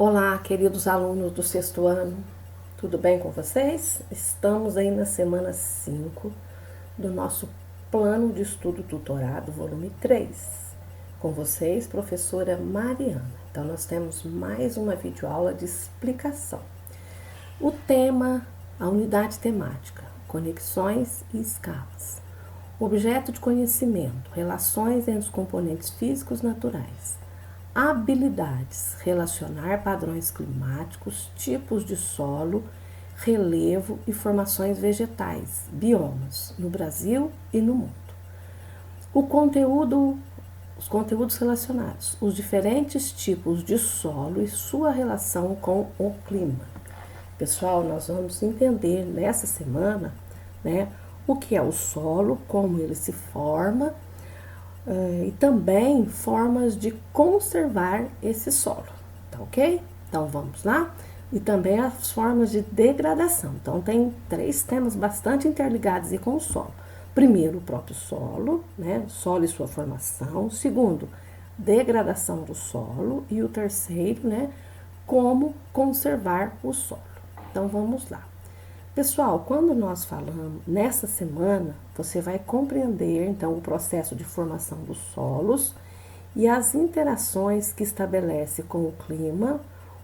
Olá, queridos alunos do sexto ano, tudo bem com vocês? Estamos aí na semana 5 do nosso plano de estudo tutorado, volume 3. Com vocês, professora Mariana. Então, nós temos mais uma videoaula de explicação. O tema, a unidade temática, conexões e escalas. Objeto de conhecimento, relações entre os componentes físicos naturais. Habilidades, relacionar padrões climáticos, tipos de solo, relevo e formações vegetais, biomas, no Brasil e no mundo. Os conteúdos relacionados, os diferentes tipos de solo e sua relação com o clima. Pessoal, nós vamos entender nessa semana, o que é o solo, como ele se forma, e também formas de conservar esse solo, tá ok? Então vamos lá? E também as formas de degradação. Então tem 3 temas bastante interligados com o solo. Primeiro, o próprio solo, solo e sua formação. Segundo, degradação do solo. E o terceiro, como conservar o solo. Então vamos lá. Pessoal, quando nós falamos nessa semana, você vai compreender então o processo de formação dos solos e as interações que estabelece com o clima,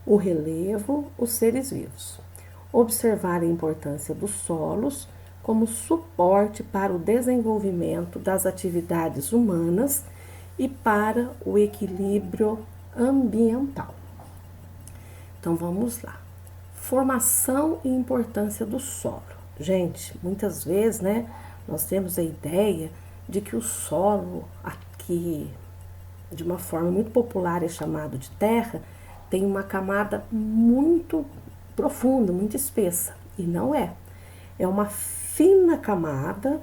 o relevo, os seres vivos. Observar a importância dos solos como suporte para o desenvolvimento das atividades humanas e para o equilíbrio ambiental. Então vamos lá. Formação e importância do solo. Gente, muitas vezes, nós temos a ideia de que o solo aqui, de uma forma muito popular, é chamado de terra, tem uma camada muito profunda, muito espessa. E não é. É uma fina camada,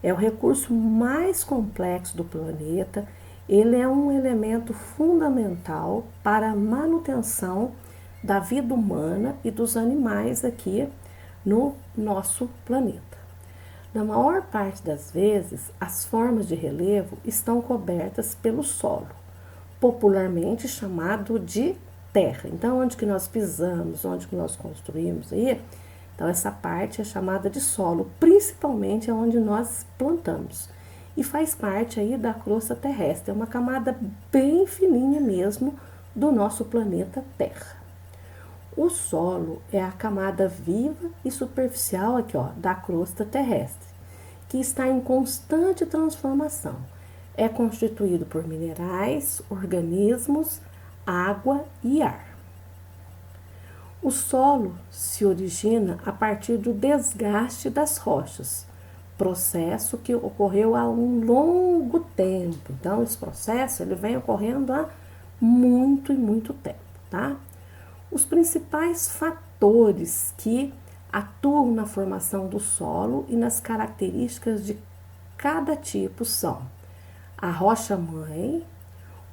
É o recurso mais complexo do planeta. Ele é um elemento fundamental para a manutenção da vida humana e dos animais aqui no nosso planeta. Na maior parte das vezes, as formas de relevo estão cobertas pelo solo, popularmente chamado de terra. Então, onde que nós pisamos, onde que nós construímos aí, então essa parte é chamada de solo, principalmente onde nós plantamos. E faz parte aí da crosta terrestre, é uma camada bem fininha mesmo do nosso planeta Terra. O solo é a camada viva e superficial aqui, da crosta terrestre, que está em constante transformação. É constituído por minerais, organismos, água e ar. O solo se origina a partir do desgaste das rochas, processo que ocorreu há um longo tempo. Então, esse processo ele vem ocorrendo há muito e muito tempo, tá? Os principais fatores que atuam na formação do solo e nas características de cada tipo são a rocha-mãe,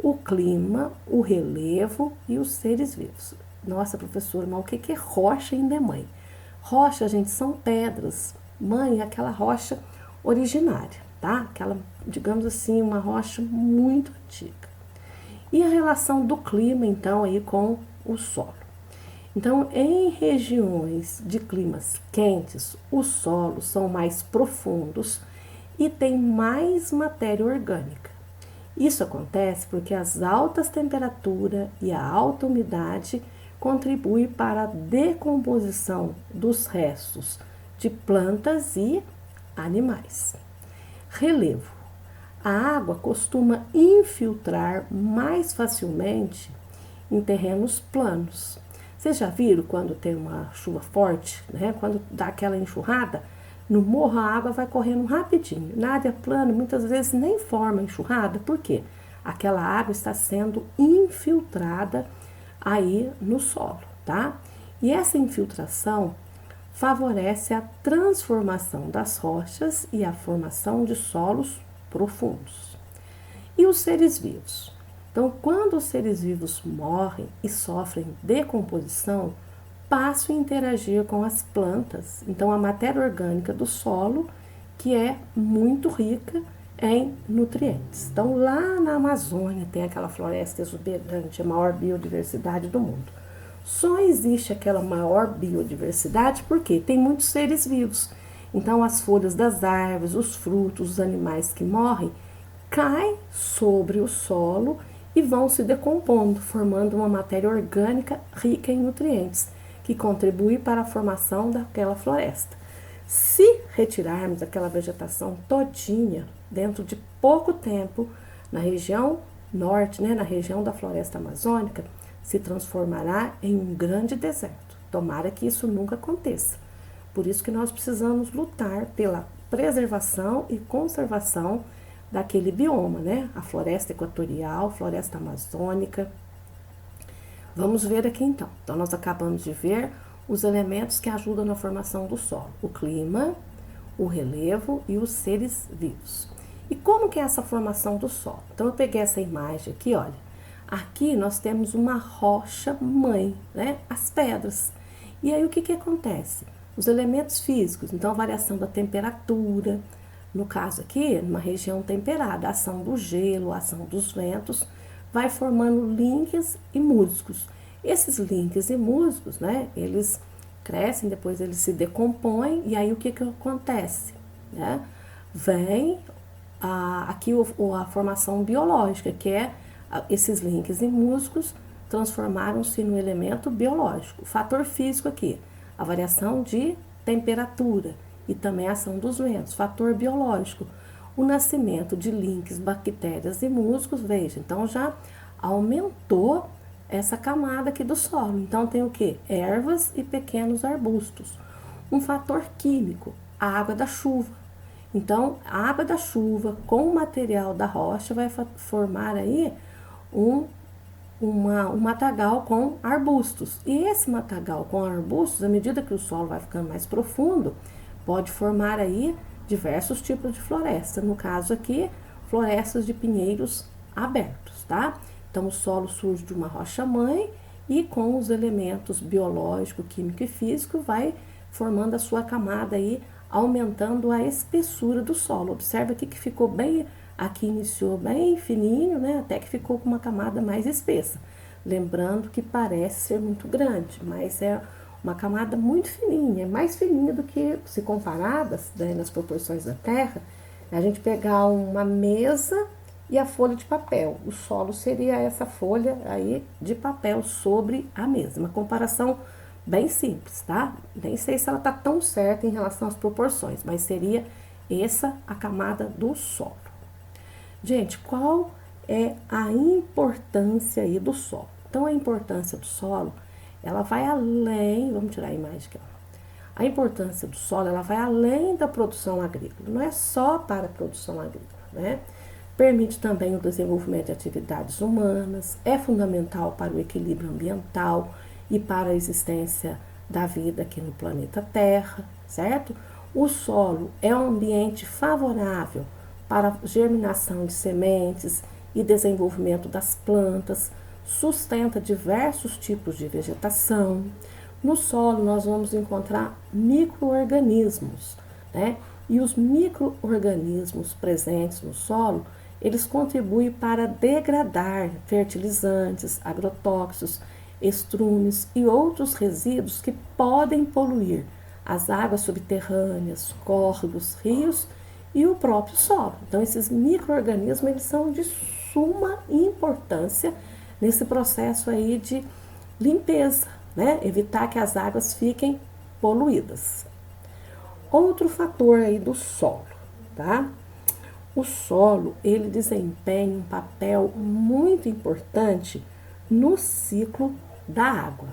o clima, o relevo e os seres vivos. Nossa, professora, mas o que é rocha ainda é mãe? Rocha, gente, são pedras. Mãe é aquela rocha originária, tá? Aquela, digamos assim, uma rocha muito antiga. E a relação do clima, então, aí com o solo? Então, em regiões de climas quentes, os solos são mais profundos e têm mais matéria orgânica. Isso acontece porque as altas temperaturas e a alta umidade contribuem para a decomposição dos restos de plantas e animais. Relevo. A água costuma infiltrar mais facilmente em terrenos planos. Vocês já viram quando tem uma chuva forte, quando dá aquela enxurrada, no morro a água vai correndo rapidinho. Na área plana, muitas vezes nem forma enxurrada, por quê? Aquela água está sendo infiltrada aí no solo, tá? E essa infiltração favorece a transformação das rochas e a formação de solos profundos. E os seres vivos? Então, quando os seres vivos morrem e sofrem decomposição, passam a interagir com as plantas. Então, a matéria orgânica do solo, que é muito rica, em nutrientes. Então, lá na Amazônia tem aquela floresta exuberante, a maior biodiversidade do mundo. Só existe aquela maior biodiversidade porque tem muitos seres vivos. Então, as folhas das árvores, os frutos, os animais que morrem, caem sobre o solo e vão se decompondo, formando uma matéria orgânica rica em nutrientes, que contribui para a formação daquela floresta. Se retirarmos aquela vegetação todinha, dentro de pouco tempo, na região norte, na região da floresta amazônica, se transformará em um grande deserto. Tomara que isso nunca aconteça. Por isso que nós precisamos lutar pela preservação e conservação daquele bioma, a floresta equatorial, floresta amazônica. Vamos ver aqui então. Então, nós acabamos de ver os elementos que ajudam na formação do solo: o clima, o relevo e os seres vivos. E como que é essa formação do solo? Então, eu peguei essa imagem aqui, olha. Aqui nós temos uma rocha mãe, as pedras. E aí o que acontece? Os elementos físicos, então a variação da temperatura, no caso aqui, numa região temperada, a ação do gelo, a ação dos ventos, vai formando linques e musgos. Esses linques e musgos, eles crescem, depois eles se decompõem, e aí o que acontece? Vem aqui a formação biológica, que é esses links e musgos transformaram-se no elemento biológico. O fator físico aqui, a variação de temperatura e também a ação dos ventos. Fator biológico, o nascimento de links, bactérias e musgos, veja, então já aumentou essa camada aqui do solo. Então tem o que? Ervas e pequenos arbustos. Um fator químico, a água da chuva. Então, a água da chuva com o material da rocha vai formar aí um matagal com arbustos. E esse matagal com arbustos, à medida que o solo vai ficando mais profundo, pode formar aí diversos tipos de floresta. No caso aqui, florestas de pinheiros abertos, tá? Então, o solo surge de uma rocha mãe e com os elementos biológico, químico e físico vai formando a sua camada aí, aumentando a espessura do solo. Observa aqui que ficou bem, aqui iniciou bem fininho, até que ficou com uma camada mais espessa. Lembrando que parece ser muito grande, mas é uma camada muito fininha, mais fininha do que, se comparadas, nas proporções da Terra, a gente pegar uma mesa e a folha de papel. O solo seria essa folha aí de papel sobre a mesa. Uma comparação bem simples, tá? Nem sei se ela tá tão certa em relação às proporções, mas seria essa a camada do solo. Gente, qual é a importância aí do solo? Então, a importância do solo, ela vai além, vamos tirar a imagem aqui, ó. A importância do solo, ela vai além da produção agrícola, não é só para a produção agrícola, Permite também o desenvolvimento de atividades humanas, é fundamental para o equilíbrio ambiental e para a existência da vida aqui no planeta Terra, certo? O solo é um ambiente favorável para a germinação de sementes e desenvolvimento das plantas, sustenta diversos tipos de vegetação. No solo nós vamos encontrar micro-organismos, E os micro-organismos presentes no solo, eles contribuem para degradar fertilizantes, agrotóxicos, estrumes e outros resíduos que podem poluir as águas subterrâneas, córregos, rios e o próprio solo. Então, esses micro-organismos, eles são de suma importância nesse processo aí de limpeza, Evitar que as águas fiquem poluídas. Outro fator aí do solo, tá? O solo, ele desempenha um papel muito importante no ciclo da água,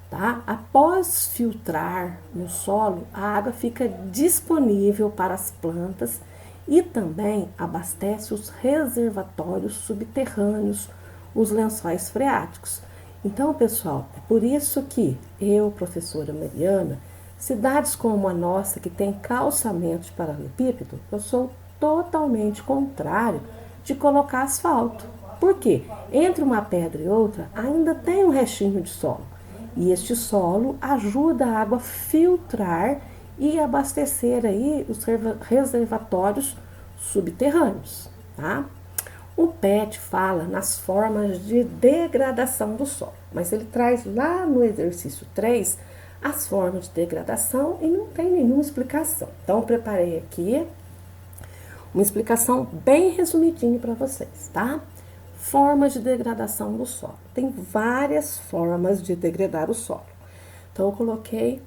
tá? Após filtrar no solo, a água fica disponível para as plantas e também abastece os reservatórios subterrâneos, os lençóis freáticos. Então, pessoal, é por isso que eu, professora Mariana, cidades como a nossa, que tem calçamento de paralelepípedo, eu sou totalmente contrário de colocar asfalto. Por quê? Entre uma pedra e outra ainda tem um restinho de solo. E este solo ajuda a água a filtrar e abastecer aí os reservatórios subterrâneos, tá? O PET fala nas formas de degradação do solo, mas ele traz lá no exercício 3 as formas de degradação e não tem nenhuma explicação. Então, eu preparei aqui uma explicação bem resumidinha para vocês, tá? Formas de degradação do solo. Tem várias formas de degradar o solo. Então, eu coloquei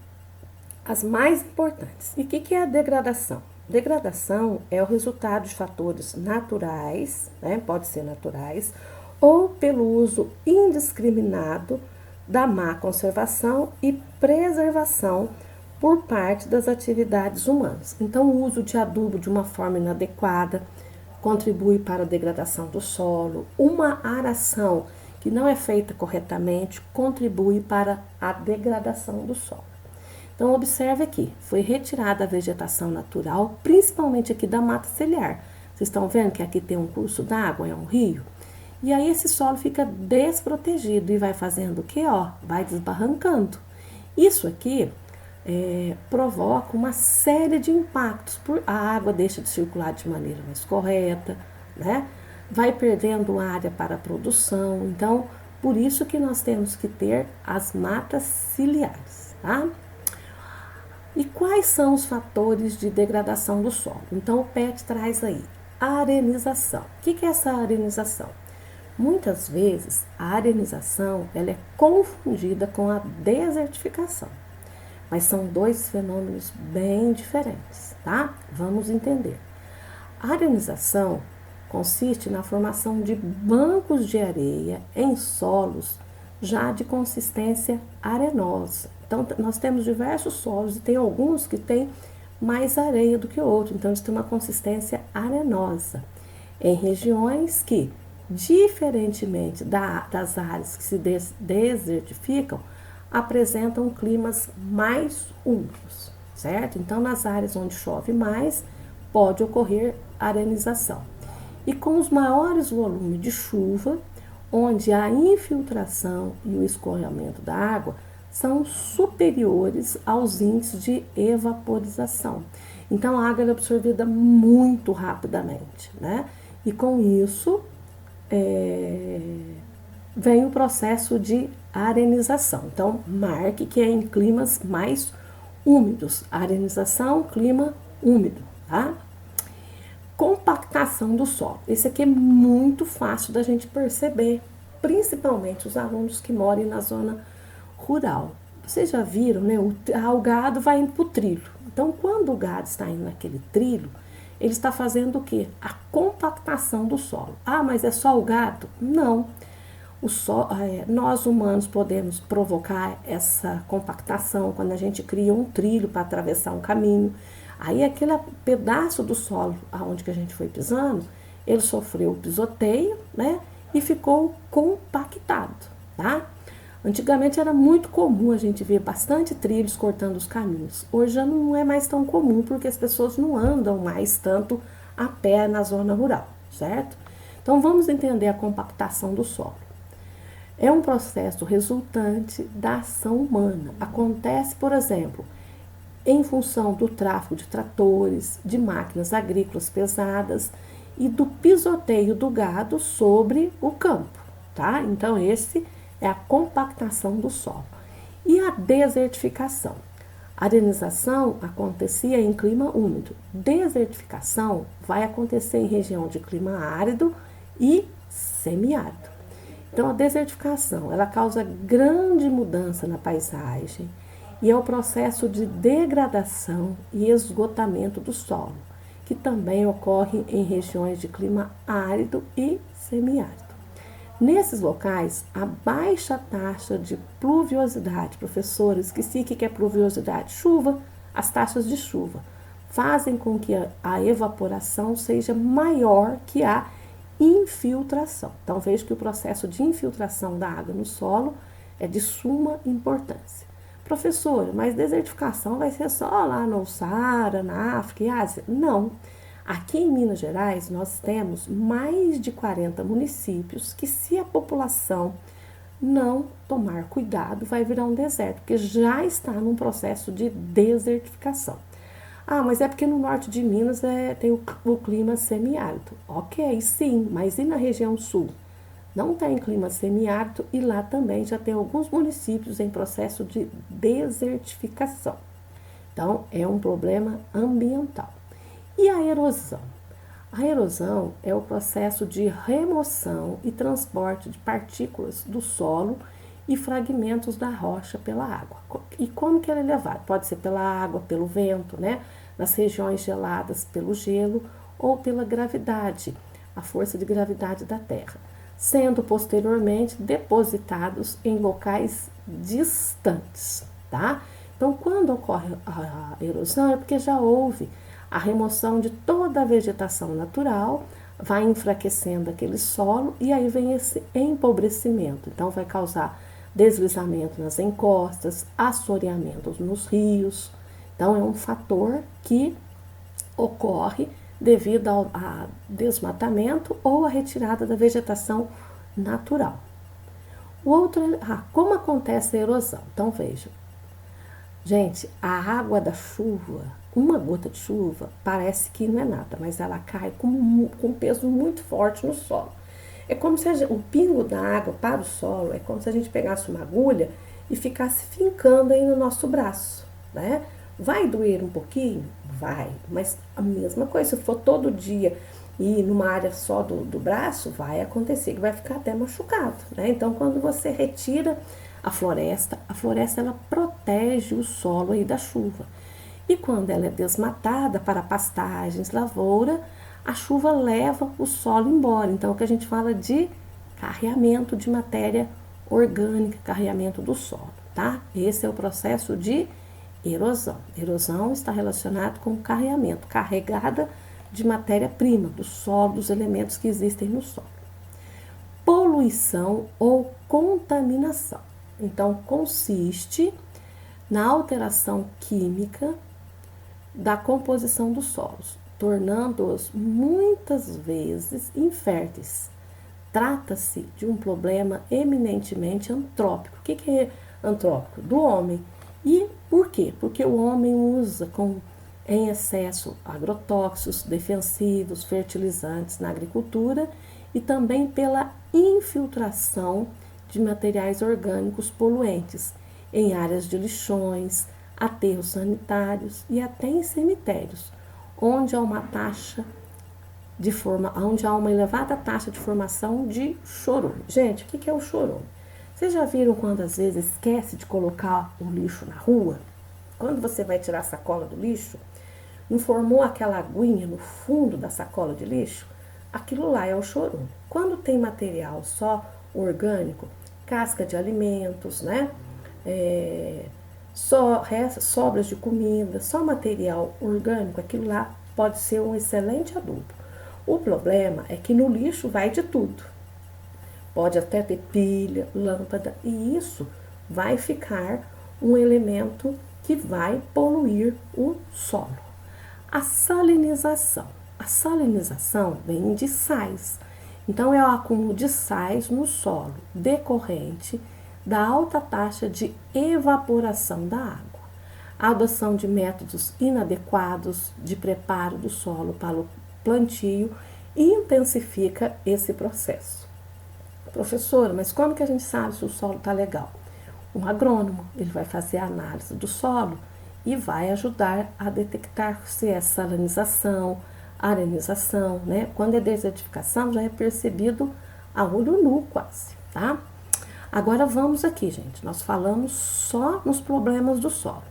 as mais importantes. E o que é a degradação? Degradação é o resultado de fatores naturais, né? Pode ser naturais, ou pelo uso indiscriminado da má conservação e preservação por parte das atividades humanas. Então, o uso de adubo de uma forma inadequada contribui para a degradação do solo. Uma aração que não é feita corretamente contribui para a degradação do solo. Então, observe aqui, foi retirada a vegetação natural, principalmente aqui da mata ciliar. Vocês estão vendo que aqui tem um curso d'água, é um rio? E aí esse solo fica desprotegido e vai fazendo o quê? Ó, vai desbarrancando. Isso aqui provoca uma série de impactos. A água deixa de circular de maneira mais correta, né? Vai perdendo área para a produção. Então, por isso que nós temos que ter as matas ciliares, tá? E quais são os fatores de degradação do solo? Então, o PET traz aí a arenização. O que é essa arenização? Muitas vezes, a arenização ela é confundida com a desertificação, mas são dois fenômenos bem diferentes, tá? Vamos entender. A arenização consiste na formação de bancos de areia em solos já de consistência arenosa. Então, nós temos diversos solos e tem alguns que têm mais areia do que outros, então eles têm uma consistência arenosa. Em regiões que, diferentemente das áreas que se desertificam, apresentam climas mais úmidos, certo? Então, nas áreas onde chove mais, pode ocorrer arenização. E com os maiores volumes de chuva, onde a infiltração e o escoamento da água são superiores aos índices de evaporização. Então, a água é absorvida muito rapidamente, né? E com isso, vem o processo de arenização. Então, marque que é em climas mais úmidos. Arenização, clima úmido, tá? Compactação do solo. Esse aqui é muito fácil da gente perceber, principalmente os alunos que moram na zona rural. Vocês já viram, né? O gado vai indo para o trilho. Então, quando o gado está indo naquele trilho, ele está fazendo o quê? A compactação do solo. Ah, mas é só o gado? Não. Nós humanos podemos provocar essa compactação quando a gente cria um trilho para atravessar um caminho. Aí aquele pedaço do solo aonde que a gente foi pisando, ele sofreu o pisoteio, né? E ficou compactado, tá? Antigamente era muito comum a gente ver bastante trilhos cortando os caminhos. Hoje já não é mais tão comum porque as pessoas não andam mais tanto a pé na zona rural, certo? Então vamos entender a compactação do solo. É um processo resultante da ação humana. Acontece, por exemplo, em função do tráfego de tratores, de máquinas agrícolas pesadas e do pisoteio do gado sobre o campo, tá? Então, esse é a compactação do solo. E a desertificação? A arenização acontecia em clima úmido. Desertificação vai acontecer em região de clima árido e semiárido. Então, a desertificação, ela causa grande mudança na paisagem e é o processo de degradação e esgotamento do solo, que também ocorre em regiões de clima árido e semiárido. Nesses locais, a baixa taxa de pluviosidade, professores, que é pluviosidade? Chuva, as taxas de chuva, fazem com que a evaporação seja maior que a infiltração. Então, veja que o processo de infiltração da água no solo é de suma importância. Professora, mas desertificação vai ser só lá no Saara, na África e Ásia? Não. Aqui em Minas Gerais, nós temos mais de 40 municípios que, se a população não tomar cuidado, vai virar um deserto, porque já está num processo de desertificação. Ah, mas é porque no norte de Minas tem o clima semiárido. Ok, sim, mas e na região sul? Não tem clima semiárido e lá também já tem alguns municípios em processo de desertificação. Então, é um problema ambiental. E a erosão? A erosão é o processo de remoção e transporte de partículas do solo e fragmentos da rocha pela água. E como que ela é levada? Pode ser pela água, pelo vento, né? Nas regiões geladas, pelo gelo ou pela gravidade, a força de gravidade da Terra, sendo posteriormente depositados em locais distantes, tá? Então, quando ocorre a erosão é porque já houve a remoção de toda a vegetação natural, vai enfraquecendo aquele solo e aí vem esse empobrecimento. Então, vai causar deslizamento nas encostas, assoreamentos nos rios. Então, é um fator que ocorre devido ao desmatamento ou à retirada da vegetação natural. O outro é como acontece a erosão. Então, veja, gente, a água da chuva, uma gota de chuva, parece que não é nada, mas ela cai com um peso muito forte no solo. É como se o pingo da água para o solo, é como se a gente pegasse uma agulha e ficasse fincando aí no nosso braço, né? Vai doer um pouquinho? Vai, mas a mesma coisa, se for todo dia e numa área só do braço, vai acontecer que vai ficar até machucado, né? Então, quando você retira a floresta ela protege o solo aí da chuva. E quando ela é desmatada para pastagens, lavoura, a chuva leva o solo embora. Então, é o que a gente fala de carreamento de matéria orgânica, carreamento do solo, tá? Esse é o processo de erosão. Erosão está relacionado com o carreamento, carregada de matéria-prima do solo, dos elementos que existem no solo. Poluição ou contaminação. Então, consiste na alteração química da composição dos solos, tornando-os muitas vezes inférteis. Trata-se de um problema eminentemente antrópico. O que é antrópico? Do homem. E por quê? Porque o homem usa em excesso agrotóxicos, defensivos, fertilizantes na agricultura e também pela infiltração de materiais orgânicos poluentes em áreas de lixões, aterros sanitários e até em cemitérios, onde há uma elevada taxa de formação de chorume. Gente, o que é o chorume? Vocês já viram quando às vezes esquece de colocar o lixo na rua? Quando você vai tirar a sacola do lixo, não formou aquela aguinha no fundo da sacola de lixo? Aquilo lá é o chorume. Quando tem material só orgânico, casca de alimentos, né? Sobras de comida, só material orgânico, aquilo lá pode ser um excelente adubo. O problema é que no lixo vai de tudo. Pode até ter pilha, lâmpada, e isso vai ficar um elemento que vai poluir o solo. A salinização. A salinização vem de sais. Então, é o acúmulo de sais no solo decorrente da alta taxa de evaporação da água. A adoção de métodos inadequados de preparo do solo para o plantio intensifica esse processo. Professora, mas como que a gente sabe se o solo está legal? Um agrônomo, ele vai fazer a análise do solo e vai ajudar a detectar se é salinização, arenização, né? Quando é desertificação, já é percebido a olho nu quase, tá? Agora vamos aqui, gente, nós falamos só nos problemas do solo.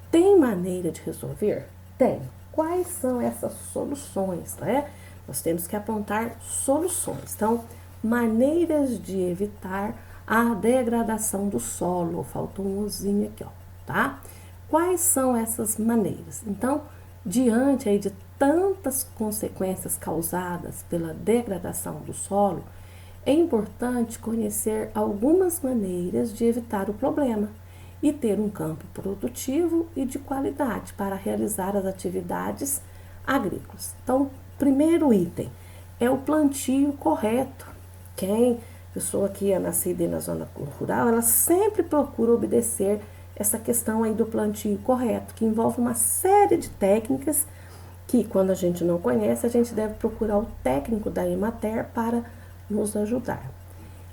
Tem maneira de resolver? Tem. Quais são essas soluções, né? Nós temos que apontar soluções. Então, maneiras de evitar a degradação do solo. Faltou um ozinho aqui, ó, tá? Quais são essas maneiras? Então, diante aí de tantas consequências causadas pela degradação do solo, é importante conhecer algumas maneiras de evitar o problema e ter um campo produtivo e de qualidade para realizar as atividades agrícolas. Então, primeiro item é o plantio correto. Pessoa que é nascida na zona rural, ela sempre procura obedecer essa questão aí do plantio correto, que envolve uma série de técnicas que, quando a gente não conhece, a gente deve procurar o técnico da Emater para nos ajudar.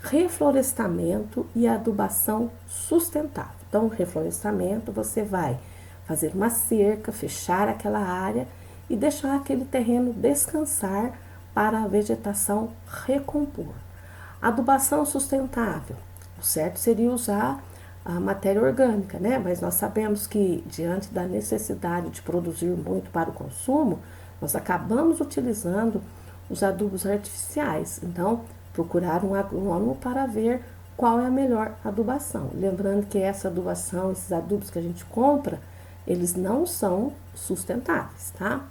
Reflorestamento e adubação sustentável. Então, reflorestamento, você vai fazer uma cerca, fechar aquela área e deixar aquele terreno descansar para a vegetação recompor. Adubação sustentável. O certo seria usar a matéria orgânica, né? Mas nós sabemos que, diante da necessidade de produzir muito para o consumo, nós acabamos utilizando os adubos artificiais. Então, procurar um agrônomo para ver qual é a melhor adubação. Lembrando que essa adubação, esses adubos que a gente compra, eles não são sustentáveis, tá?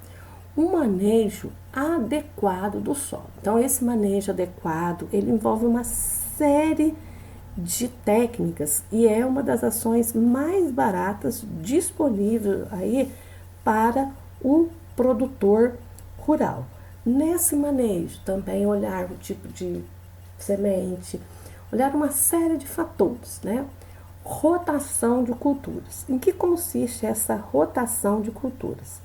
Um manejo adequado do solo. Então, esse manejo adequado, ele envolve uma série de técnicas e é uma das ações mais baratas disponível aí para o produtor rural. Nesse manejo, também olhar o tipo de semente, olhar uma série de fatores, né? Rotação de culturas. Em que consiste essa rotação de culturas?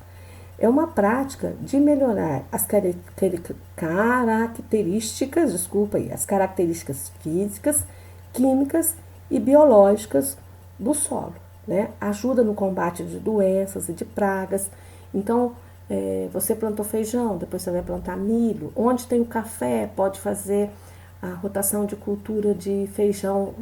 É uma prática de melhorar as características físicas, químicas e biológicas do solo, né? Ajuda no combate de doenças e de pragas. Então, você plantou feijão, depois você vai plantar milho. Onde tem o café, pode fazer a rotação de cultura de feijão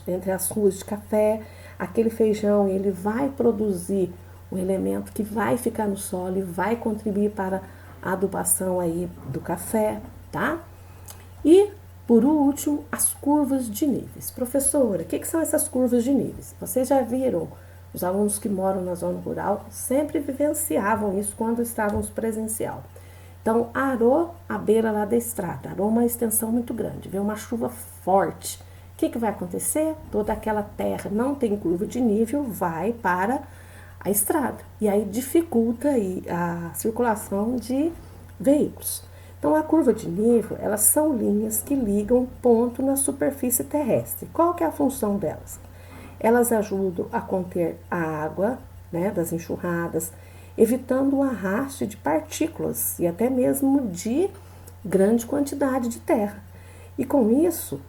entre as ruas de café. Aquele feijão, ele vai produzir um elemento que vai ficar no solo e vai contribuir para a adubação aí do café, tá? E, por último, as curvas de níveis. Professora, o que são essas curvas de níveis? Vocês já viram? Os alunos que moram na zona rural sempre vivenciavam isso quando estávamos presencial. Então, arou a beira lá da estrada, arou uma extensão muito grande, veio uma chuva forte. O que vai acontecer? Toda aquela terra não tem curva de nível, vai para a estrada. E aí dificulta aí a circulação de veículos. Então, a curva de nível, elas são linhas que ligam ponto na superfície terrestre. Qual que é a função delas? Elas ajudam a conter a água, né, das enxurradas, evitando o arraste de partículas e até mesmo de grande quantidade de terra. E com isso,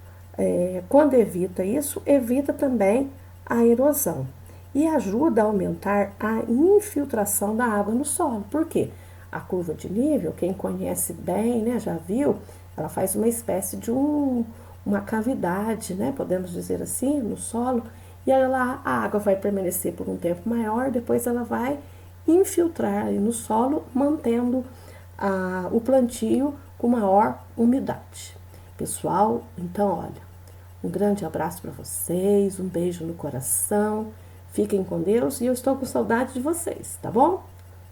quando evita isso, evita também a erosão e ajuda a aumentar a infiltração da água no solo. Por quê? A curva de nível, quem conhece bem, né, já viu, ela faz uma espécie de uma cavidade, né, podemos dizer assim, no solo, e a água vai permanecer por um tempo maior, depois ela vai infiltrar no solo, mantendo o plantio com maior umidade. Pessoal, então, olha, um grande abraço para vocês, um beijo no coração, fiquem com Deus e eu estou com saudade de vocês, tá bom?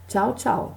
Tchau, tchau!